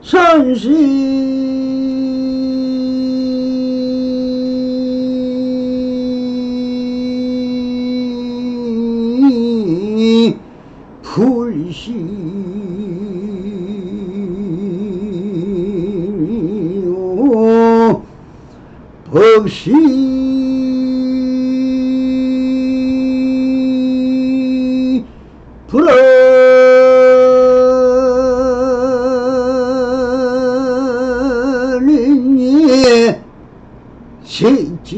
선시 불시오 법시 불어리니 시지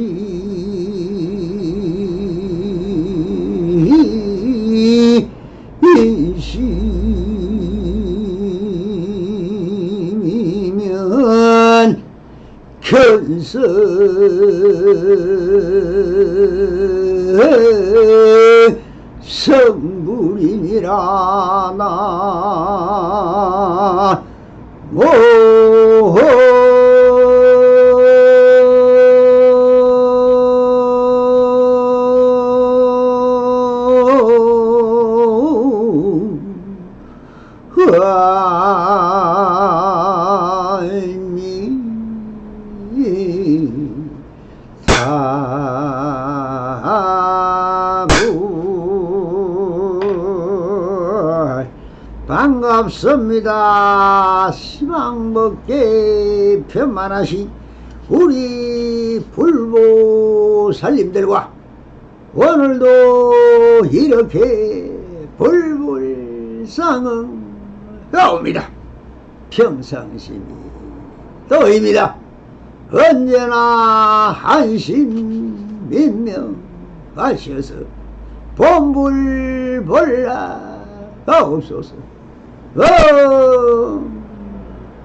인심이면 견성 성불이니라 나 반갑습니다. 시방먹게 편만하신 우리 불보살님들과 오늘도 이렇게 불불상응하옵니다. 평상심이 또입니다. 언제나 한심 민명하셔서 본불벌라 하옵소서.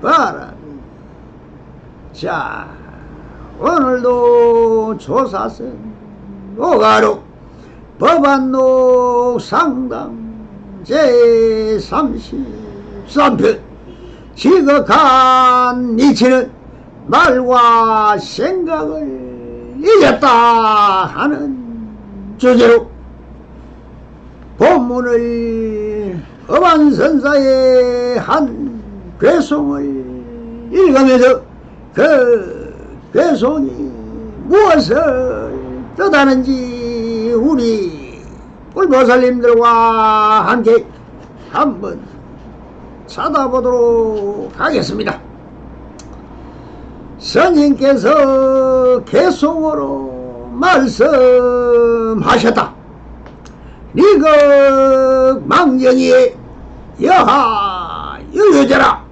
바라리. 자, 오늘도 조사선 오가로 법안록 상당 제33편 지극한 이치는 말과 생각을 잊었다 하는 주제로 본문을 법안선사의 한 괴송을 읽으면서 그 괴송이 무엇을 뜻하는지 우리 불보살님들과 함께 한번 찾아보도록 하겠습니다. 스님께서 괴송으로 말씀하셨다. 니극 망정이에 여하 유유자라.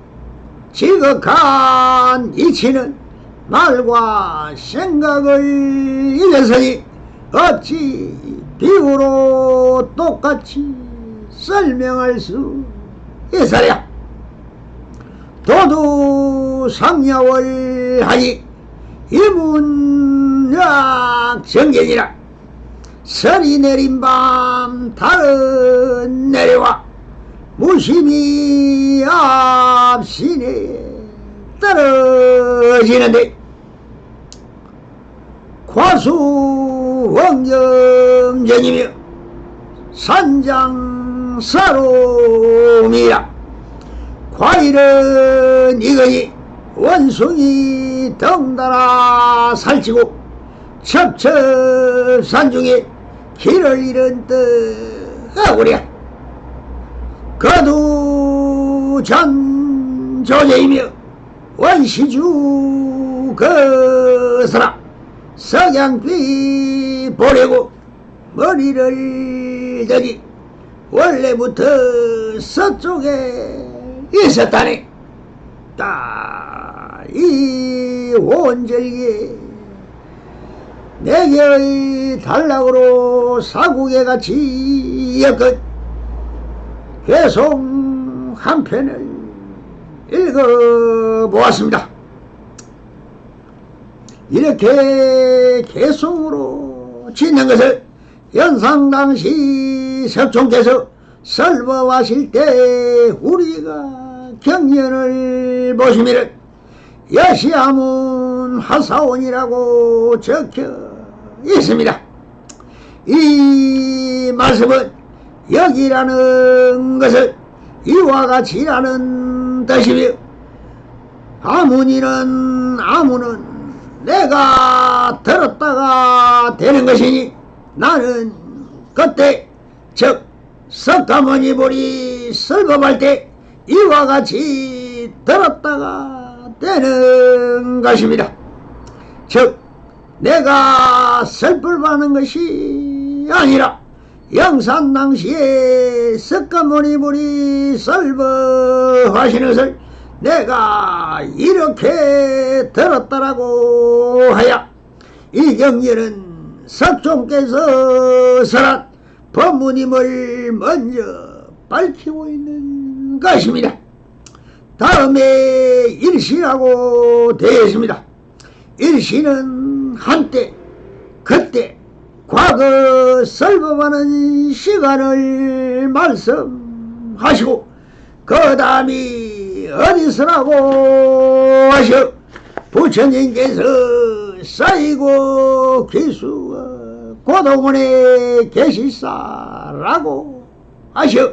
지극한 이치는 말과 생각을 잃었으니 어찌 비유로 똑같이 설명할 수 있으랴. 도두상야월 하니 이문약 정견이라. 설이 내린 밤 달은 내려와 무심히 앞신에 떨어지는데 과수원경전이며 산장사롬이라. 과일은 이거니 원숭이 덩달아 살찌고 첩첩산중에 길을 잃은 뜻하구려. 거두전 조제이며 원시주 거스라. 석양비 보려고 머리를 대니 원래부터 서쪽에 있었다네. 이 온절기에 내게의 단락으로 사국에 같이 엮은 괴송 한 편을 읽어보았습니다. 이렇게 괴송으로 짓는 것을 연상당시 석종께서 설법하실 때 우리가 경연을 보시미를 여시아문 하사원이라고 적혀 있습니다. 이 말씀은 여기라는 것을 이와 같이라는 뜻이며 아무는 내가 들었다가 되는 것이니 나는 그때 즉 석가모니 보리 설법할 때 이와 같이 들었다가 되는 것입니다. 즉 내가 설법하는 것이 아니라 영산 당시에 석가모니 보리 설법하시는 것을 내가 이렇게 들었다라고 하여 이 경전은 석종께서 설한 법문임을 먼저 밝히고 있는 것입니다. 다음에 일시라고 되어 있습니다. 일시는 한때 그때 과거 설법하는 시간을 말씀하시고 그 다음이 어디서라고 하셔 부처님께서 쌓이고 기수와 고동원에 계시사라고 하셔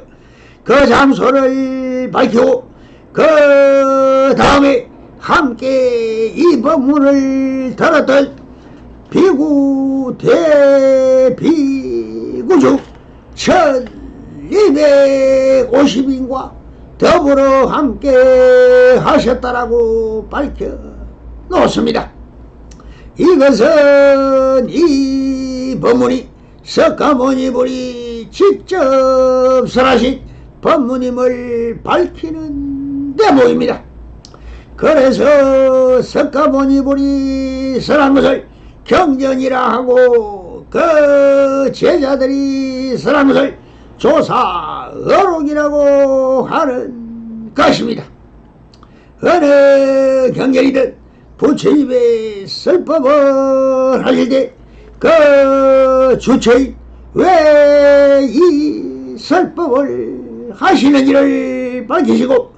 그 장소를 밝히고 그 다음에 함께 이 법문을 들었던 비구 대비구중 1250인과 더불어 함께 하셨다라고 밝혀 놓습니다. 이것은 이 법문이 석가모니 보리 직접 설하신 법문임을 밝히는 대목입니다. 그래서 석가모니 보리 설한 것을 경전이라 하고 그 제자들이 설한 것을 조사어록이라고 하는 것입니다. 어느 경전이든 부처님의 설법을 하실 때 그 주처인 왜 이 설법을 하시는지를 밝히시고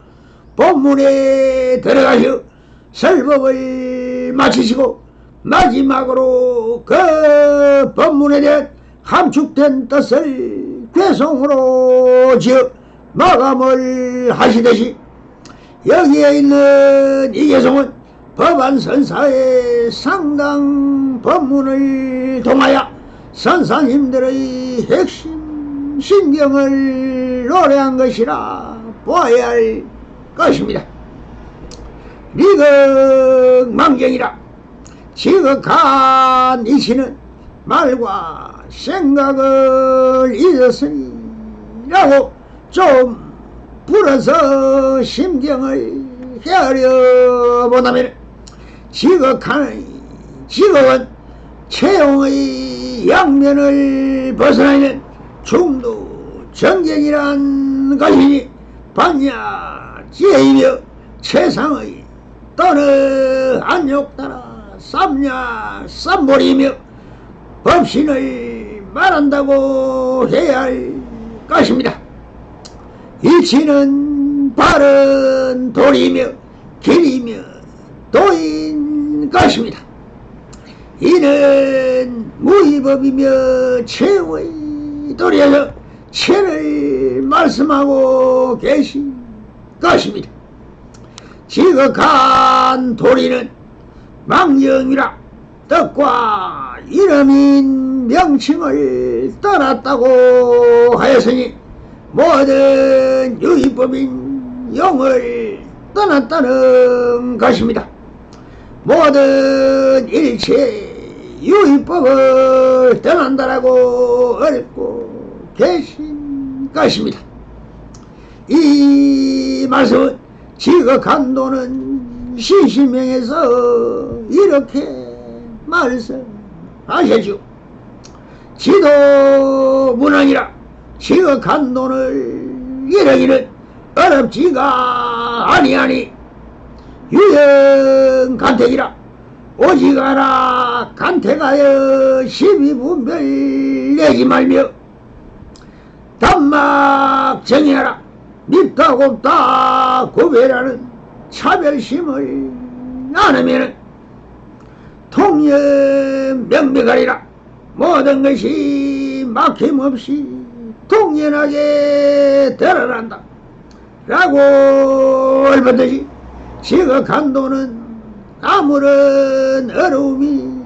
본문에 들어가셔 설법을 마치시고 마지막으로 그 법문에 대한 함축된 뜻을 괴송으로 지어 마감을 하시듯이 여기에 있는 이 괴송은 법안선사의 상당 법문을 통하여 선사님들의 핵심 신경을 노래한 것이라 보아야 할 것입니다. 리극망경이라 지극한 이치는 말과 생각을 잊었으니라고 좀 불어서 심경을 헤아려 보다면 지극은 채용의 양면을 벗어나 있는 중도 정견이란 것이니 반야 지혜이며 최상의 떠는 안욕 따라 쌈야 쌈보리이며 법신을 말한다고 해야 할 것입니다. 이치는 바른 도리이며 길이며 도인 것입니다. 이는 무위법이며 최의 도리에서 체를 말씀하고 계신 것입니다. 지극한 도리는 망정이라 뜻과 이름인 명칭을 떠났다고 하였으니 모든 유의법인 용을 떠났다는 것입니다. 모든 일체 유의법을 떠난다라고 얽고 계신 것입니다. 이 말씀은 지극한 도는 시시명에서 이렇게 말씀하셨죠. 지도문왕이라 지극한 도를 이르기는 어렵지가 아니하니 유영간택이라 오지가라 간택하여 시비분별 내지 말며 단막정의하라 밉다 곱다 구별하는 차별심을 나누면은 통연 명백하리라 모든 것이 막힘없이 통연하게 드러난다 라고 얼버듯이 지극한 도는 아무런 어려움이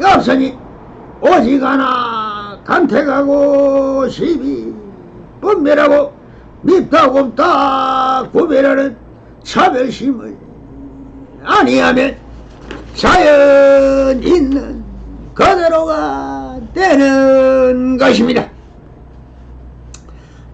없으니 오직 하나 간택하고 시비 분별하고 밉다 곱다 구별하는 차별심을 아니하면 자연 있는 그대로가 되는 것입니다.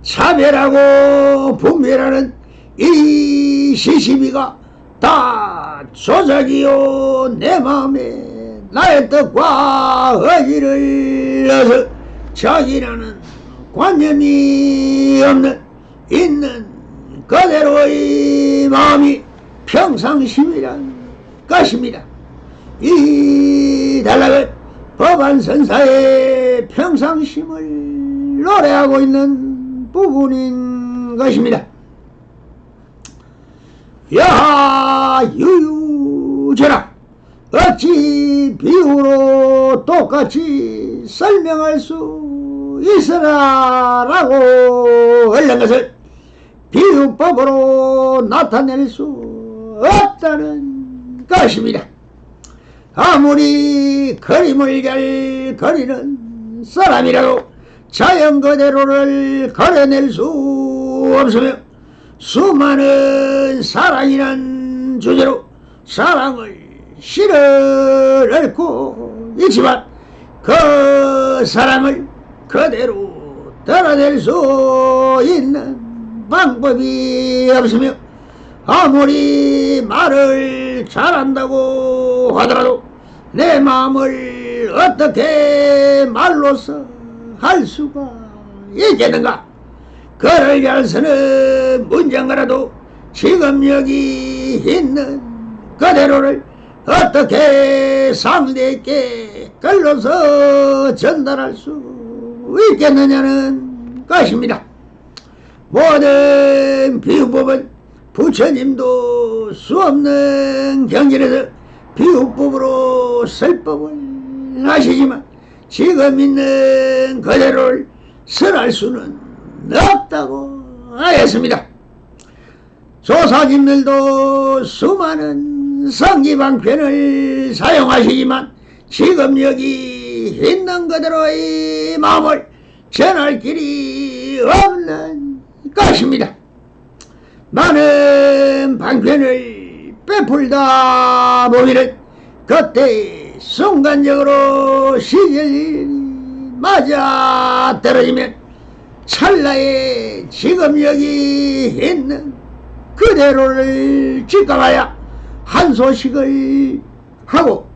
차별하고 분별하는 이 시시비가 다 조작이요 내 마음에 나의 뜻과 의지를 넣어서 자기라는 관념이 없는 있는 그대로의 마음이 평상심이란 것입니다. 이 단락은 법안선사의 평상심을 노래하고 있는 부분인 것입니다. 야하 유유제라 어찌 비유로 똑같이 설명할 수 있으나 라고 하는 것을 비유법으로 나타낼 수 없다는 것입니다. 아무리 그림을 잘 그리는 사람이라도 자연 그대로를 그려낼 수 없으며 수많은 사랑이란 주제로 사랑을 실을 앓고 있지만 그 사랑을 그대로 드러낼 수 있는 방법이 없으며 아무리 말을 잘한다고 하더라도 내 마음을 어떻게 말로서 할 수가 있겠는가? 글을 잘 쓰는 문장가라도 지금 여기 있는 그대로를 어떻게 상대에게 글로서 전달할 수 있겠느냐는 것입니다. 모든 비유법은 부처님도 수없는 경전에서 비유법으로 설법을 하시지만 지금 있는 그대로를 설할 수는 없다고 하였습니다. 조사님들도 수많은 성기방편을 사용하시지만 지금 여기 있는 그대로의 마음을 전할 길이 없는 것입니다. 많은 방편을 베풀다 보면은 그때 순간적으로 시절이 맞아 떨어지면 찰나에 지금 여기 있는 그대로를 직감하여 한 소식을 하고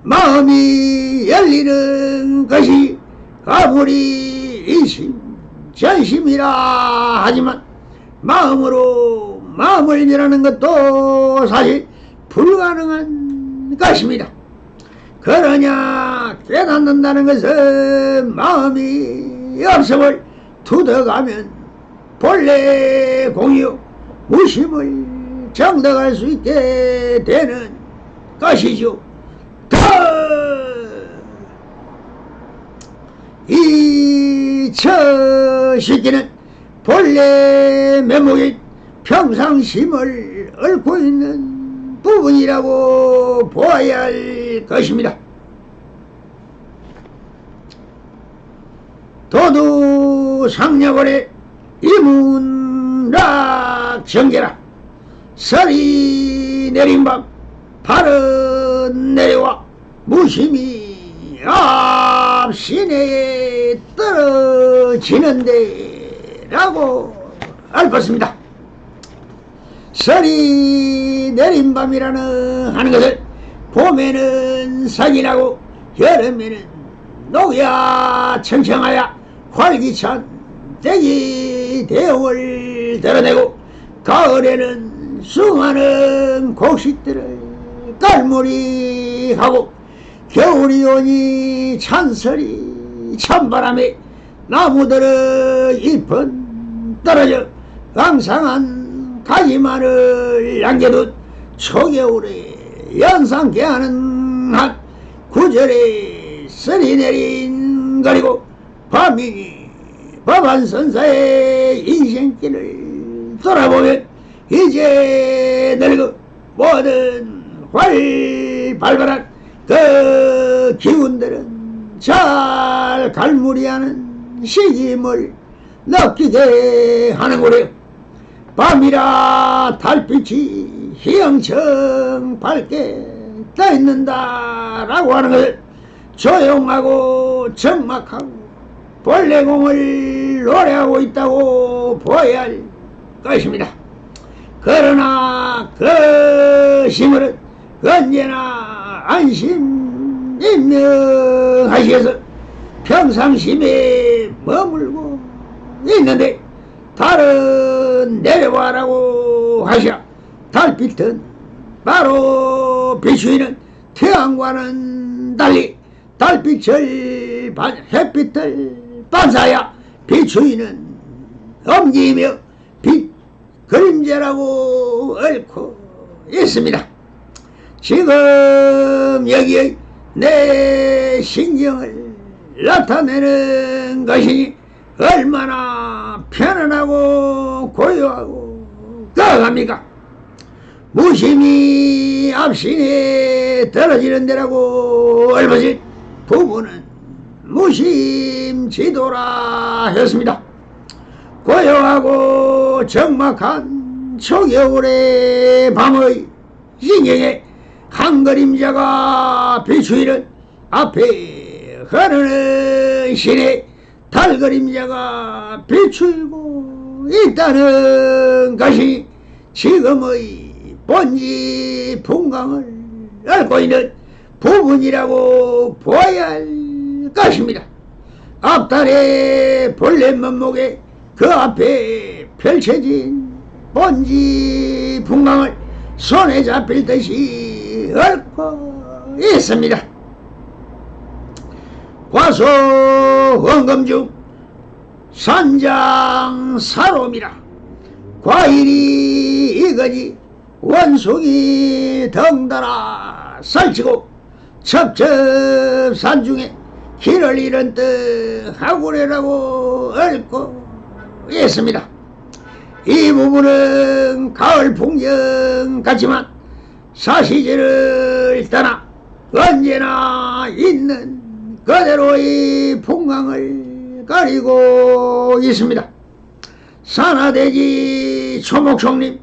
마음이 열리는 것이 아무리 이심 전심이라 하지만 마음으로 마음을 열하는 것도 사실 불가능한 것입니다. 그러냐 깨닫는다는 것은 마음이 없음을 두덕하면 본래 공유 무심을 정덕할 수 있게 되는 것이죠. 이 처시기는 본래 면목인 평상심을 앓고 있는 부분이라고 보아야 할 것입니다. 도두상녀거래 이문락 정계라 설이 내린 밤 발은 내려와 무심히 앞 시내에 떨어지는데 라고 읊었습니다. 설이 내린 밤이라는 하는 것을 봄에는 sak이나고 여름에는 녹야 청청하여 활기찬 대기 대용을 드러내고 가을에는 수많은 곡식들을 깔무리하고 겨울이 오니 찬설이 찬바람에 나무들의 잎은 떨어져 앙상한 가지만을 남겨둔 초겨울에 연상케 하는 한 구절에 설이 내린 거리고 밤이 법안선사의 인생길을 돌아보면 이제 늙어 모든 활발한 그 기운들은 잘 갈무리하는 시기임을 느끼게 하는 거래요. 밤이라 달빛이 희영청 밝게 떠 있는다라고 하는 것을 조용하고 적막하고 본래공을 노래하고 있다고 보아야 할 것입니다. 그러나 그 시물은 언제나 안심임명하시어서 평상심에 머물고 있는데 달은 내려와라고 하시오. 달빛은 바로 비추이는 태양과는 달리 달빛을 햇빛을 반사하여 비추이는 엄기이며 빛 그림자라고 얽고 있습니다. 지금 여기에 내 신경을 나타내는 것이니 얼마나 편안하고 고요하고 거합니까? 무심히 앞신에 떨어지는 데라고 얽어진 부부는 무심지도라 했습니다. 고요하고 적막한 초겨울의 밤의 신경에 한 그림자가 비추이는 앞에 흐르는 신에 달 그림자가 비추이고 있다는 것이 지금의 본지 풍광을 앓고 있는 부분이라고 보아야 할 것입니다. 앞달의 본래 면목에 그 앞에 펼쳐진 본지 풍광을 손에 잡힐 듯이 앓고 있습니다. 과소 원금 중 산장사롬이라 과일이 이거지 원숭이 덩달아 살찌고 첩첩산 중에 길을 잃은 듯 하구려라고 얽고 있습니다. 이 부분은 가을 풍경 같지만 사시제를 떠나 언제나 있는 그대로의 풍광을 가리고 있습니다. 산하대지 초목송림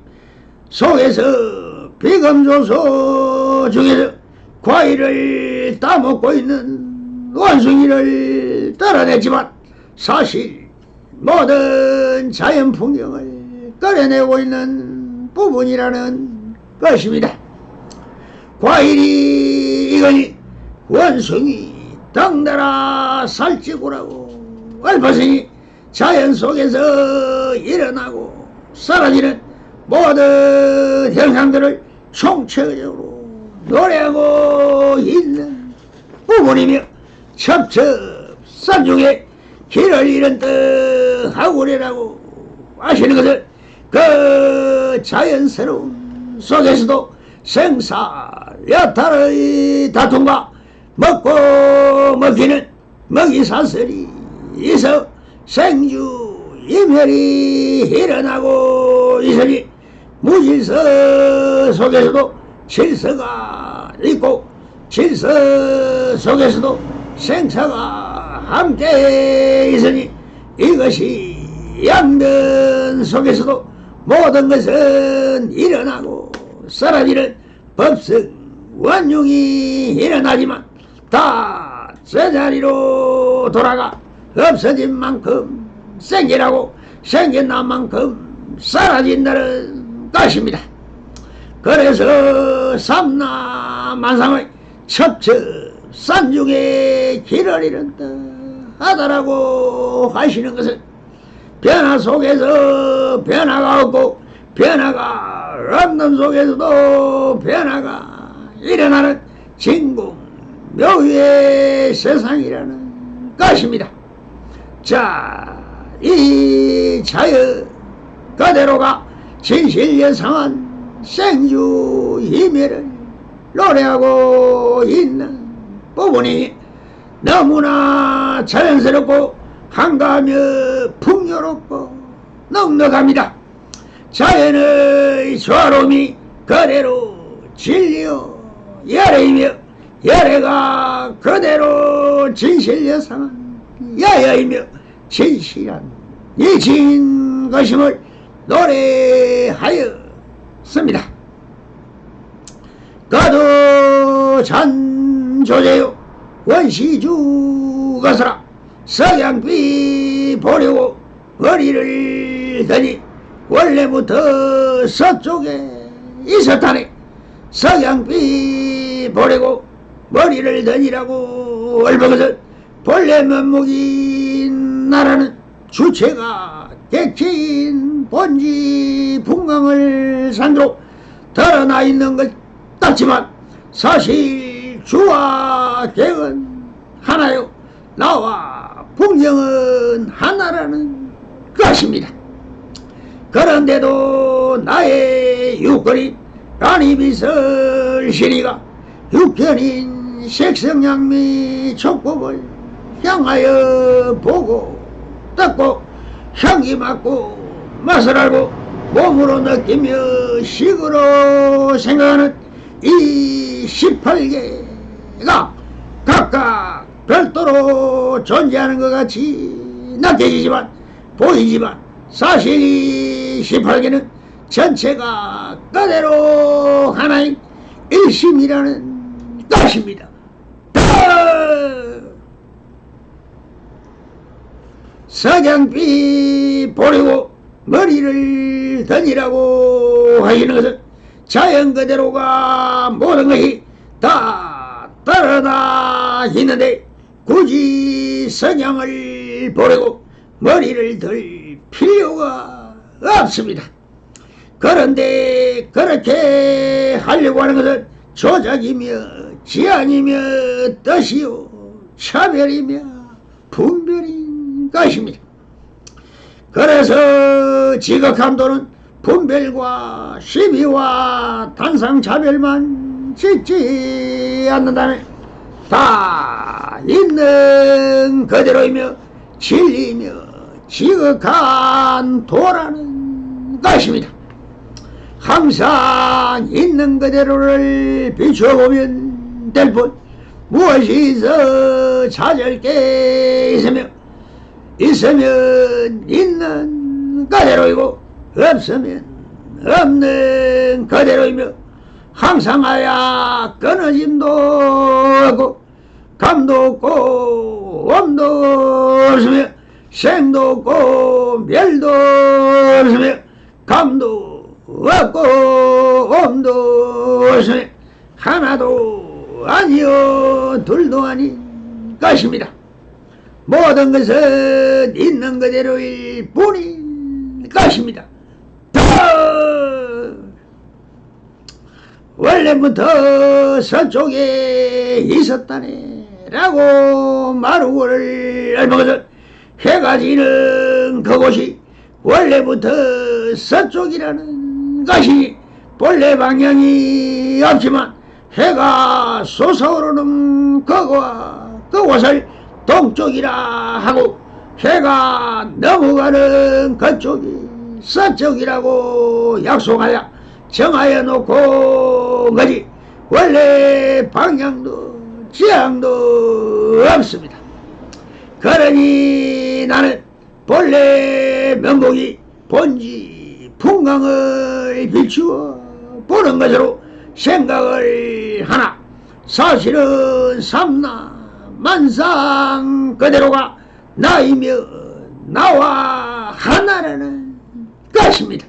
속에서 비금조소 중에서 과일을 따먹고 있는 원숭이를 떨어냈지만 사실 모든 자연 풍경을 끌어내고 있는 부분이라는 것입니다. 과일이 이거니 원숭이 덩달아 살찌고라고 읊었으니 자연 속에서 일어나고 사라지는 모든 현상들을 총체적으로 노래하고 있는 부분이며 첩첩산 중에 길을 잃은 듯 하구려라고 하시는 것을 그 자연스러운 속에서도 생사여탈의 다툼과 먹고 먹히는 먹이사슬이 있어 생주 이멸이 일어나고 있으니 무질서 속에서도 질서가 있고 질서 속에서도 생사가 함께 있으니 이것이 양면 속에서도 모든 것은 일어나고 사라지는 법성 원흉이 일어나지만 다 제자리로 돌아가 없어진 만큼 생기라고 생긴 만큼 사라진다는 것입니다. 그래서 삼라만상의 첩첩산 중에 길을 잃은 듯 하다라고 하시는 것은 변화 속에서 변화가 없고 변화가 없는 속에서도 변화가 일어나는 진공 묘의 세상이라는 것입니다. 자, 이 자연 그대로가 진실예상한 생주 이멸을 노래하고 있는 부분이 너무나 자연스럽고 한가하며 풍요롭고 넉넉합니다. 자연의 조화로움이 그대로 진리요 열애이며 열애가 그대로 진실여상한 야야이며 진실한 이친 것임을 노래하였습니다. 가도 잔조제요 원시주 가서라 석양비 보려고 머리를 드니 원래부터 서쪽에 있었다네. 석양비 보려고 머리를 드니라고 얼버거든 본래 면목인 나라는 주체가 객체인 본지 풍광을 산으로 드러나 있는 것 같지만 사실 주와 객은 하나요 나와 풍경은 하나라는 것입니다. 그런데도 나의 육거리 라니비설시리가 육견인 색성양미 촉법을 향하여 보고 뜯고 향기 맡고 맛을 알고 몸으로 느끼며 식으로 생각하는 이 18개가 각각 별도로 존재하는 것 같이 느껴지지만 보이지만 사실 이 18개는 전체가 그대로 하나인 일심이라는 것입니다. 석양비 보려고 머리를 드니라고 하시는 것은 자연 그대로가 모든 것이 다 드러나 있는데 굳이 석양을 보려고 머리를 들 필요가 없습니다. 그런데 그렇게 하려고 하는 것은 조작이며 지향이며 뜻이요 차별이며 분별인 것입니다. 그래서 지극함도는 분별과 시비와 단상차별만 짓지 않는다면 다 있는 그대로이며 진리이며 지극한 도라는 것입니다. 항상 있는 그대로를 비춰보면 될 뿐 무엇이 더 찾을 게 있으면 있는 그대로이고 없으면 없는 그대로이며 항상하야 끊어짐도 없고 감도 없고 엄도 없으며 생도 없고 멸도 없으며 감도 없고 엄도 없으며 하나도 아니요 둘도 아닌 것입니다. 모든 것은 있는 그대로일 뿐인 것입니다. 원래부터 서쪽에 있었다네 라고 마루를 얇아서 해가 지는 그곳이 원래부터 서쪽이라는 것이 본래 방향이 없지만 해가 솟아오르는 그곳을 동쪽이라 하고 해가 넘어가는 그쪽이 서쪽이라고 약속하여 정하여 놓고 거지 원래 방향도 지향도 없습니다. 그러니 나는 본래 면목이 본지 풍광을 비추어 보는 것으로 생각을 하나 사실은 삼나 만상 그대로가 나이며 나와 하나라는 것입니다.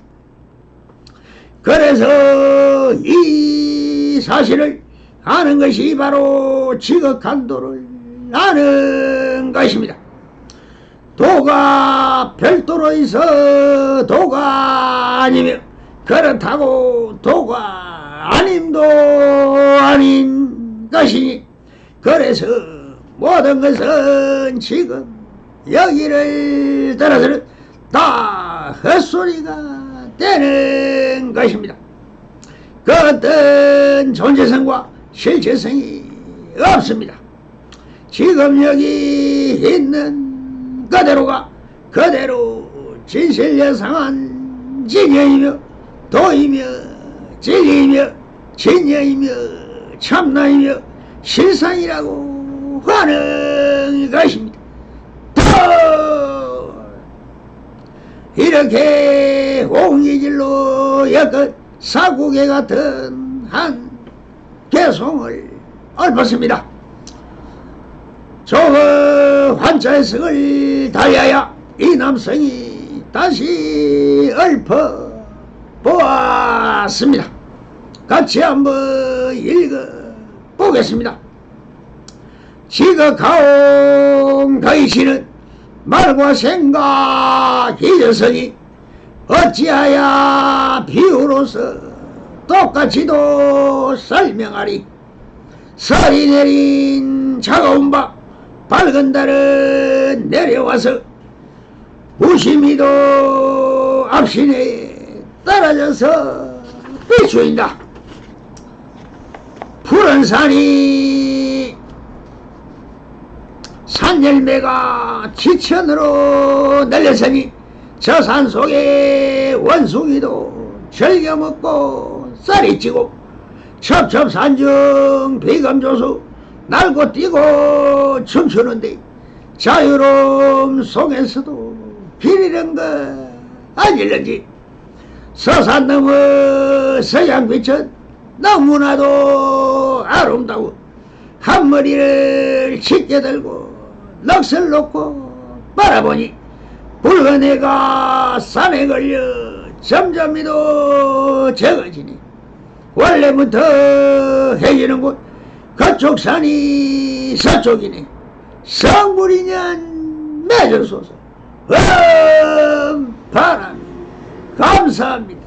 그래서 이 사실을 아는 것이 바로 지극한 도를 아는 것입니다. 도가 별도로 있어 도가 아니며 그렇다고 도가 아님도 아닌 것이니 그래서 모든 것은 지금 여기를 들어서는 다 헛소리가 되는 것입니다. 그 어떤 존재성과 실체성이 없습니다. 지금 여기 있는 그대로가 그대로 진실여상한 진여이며 도이며 진리이며 진여이며 참나이며 실상이라고 환영이 가십니다. 이렇게 홍의길로 여껏 사국에 같은 한 개송을 읊었습니다. 조그 환자성을 다하여 이 남성이 다시 읊어보았습니다. 같이 한번 읽어보겠습니다. 지극하온 거이시는 말과 생각 잊었으니 어찌하여 비유로서 똑같이도 설명하리. 설이 내린 차가운 밤 밝은 달은 내려와서 우심이도 앞신에 떨어져서 비추인다. 푸른 산이 산열매가 지천으로 날렸으니 저 산 속에 원숭이도 즐겨 먹고 쌀이 찌고 첩첩산중 비감조수 날고 뛰고 춤추는데 자유로움 속에서도 비리는 거 아닐는지. 서산 너머 서양빛은 너무나도 아름다워 한 머리를 짙게 들고 넋을 놓고 바라보니 붉은 해가 산에 걸려 점점이도 적어지니 원래부터 해지는 곳 그쪽 산이 서쪽이네. 성불이년 맺어소서. 바람 감사합니다.